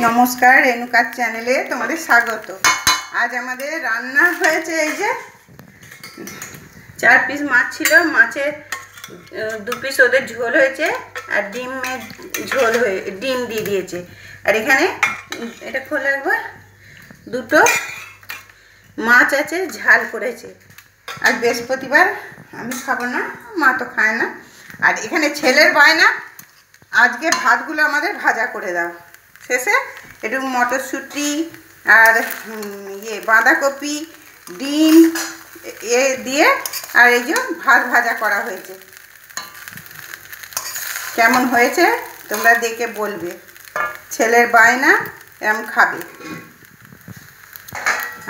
নমস্কার, রেণুকার চ্যানেলে তোমাদের স্বাগত। আজ আমাদের রান্না হয়েছে এই যে 4 পিস মাছ ছিল, মাছের 2 পিস ওদের ঝোল হয়েছে আর ডিমের ঝোল হয়ে ডিম দিয়ে দিয়েছে। আর এখানে এটা খোলা একবার, 2টো মাছ আছে, ঝাল করেছে। আর বৃহস্পতিবার আমি খাবো না, মা তো খায় না। আর এখানে ছেলের বায়না, আজকে ভাতগুলো আমাদের ভাজা করে দাও। শেষে একটু মটরশুঁটি আর বাঁধাকপি, ডিম দিয়ে আর এই যে ভাত ভাজা করা হয়েছে। কেমন হয়েছে তোমরা দেখে বলবে। ছেলের বায়না এরম খাবে।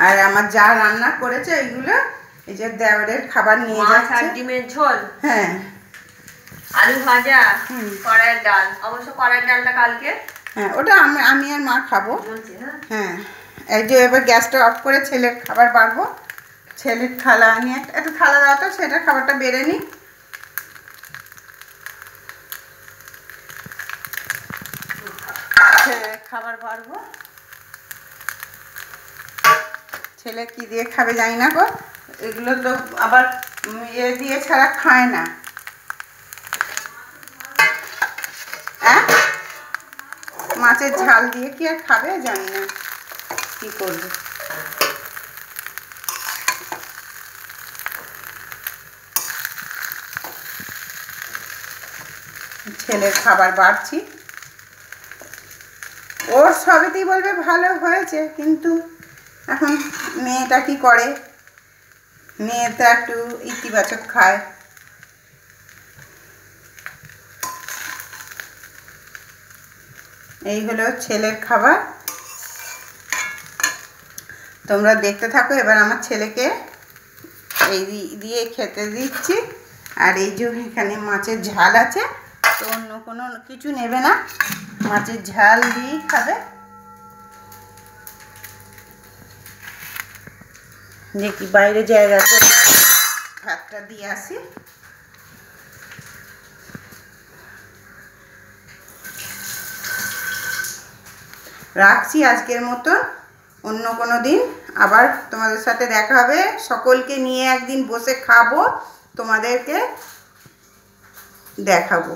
আর আমার যা রান্না করেছে এইগুলো এই যে দেওরের খাবার নিয়ে যাচ্ছে। ডিমের ঝোল, হ্যাঁ, আলু ভাজা, কড়াইয়ের ডাল। অবশ্য কড়াইয়ের ডালটা কালকে, হ্যাঁ ওটা আমি আর মা খাবো। হ্যাঁ, এই যে এবার গ্যাসটা অফ করে ছেলের খাবার বাড়বো। ছেলের থালা নিয়ে একটা থালা দাও তো, সেটা খাবারটা বেড়ে নিই। ছেলের খাবার বাড়বো। ছেলে কি দিয়ে খাবে জানি না গো, এগুলো তো আবার দিয়ে ছাড়া খায় না। মাছের ঝাল দিয়ে কি আর খাবে জানি না, কি করবে। ছেলের খাবার বাড়ছি। ওর সবেতেই বলবে ভালো হয়েছে, কিন্তু এখন মেয়েটা কি করে, মেয়ে তো একটু ইতিবাচক খায়। এই হলো ছেলের খাবার, তোমরা দেখতে থাকো। এবার আমার ছেলেকে এই দিয়ে খেতে দিচ্ছি। আর এই যে এখানে মাছের ঝাল আছে, তো অন্য কোনো কিছু নেবে না, মাছের ঝাল দিয়েই খাবে। দেখি বাইরে জায়গা করে ভাতটা দিয়ে আসি। রাখছি আজকের মতো, অন্য কোনো দিন আবার তোমাদের সাথে দেখা হবে। সকলকে নিয়ে একদিন বসে খাবো, তোমাদেরকে দেখাবো।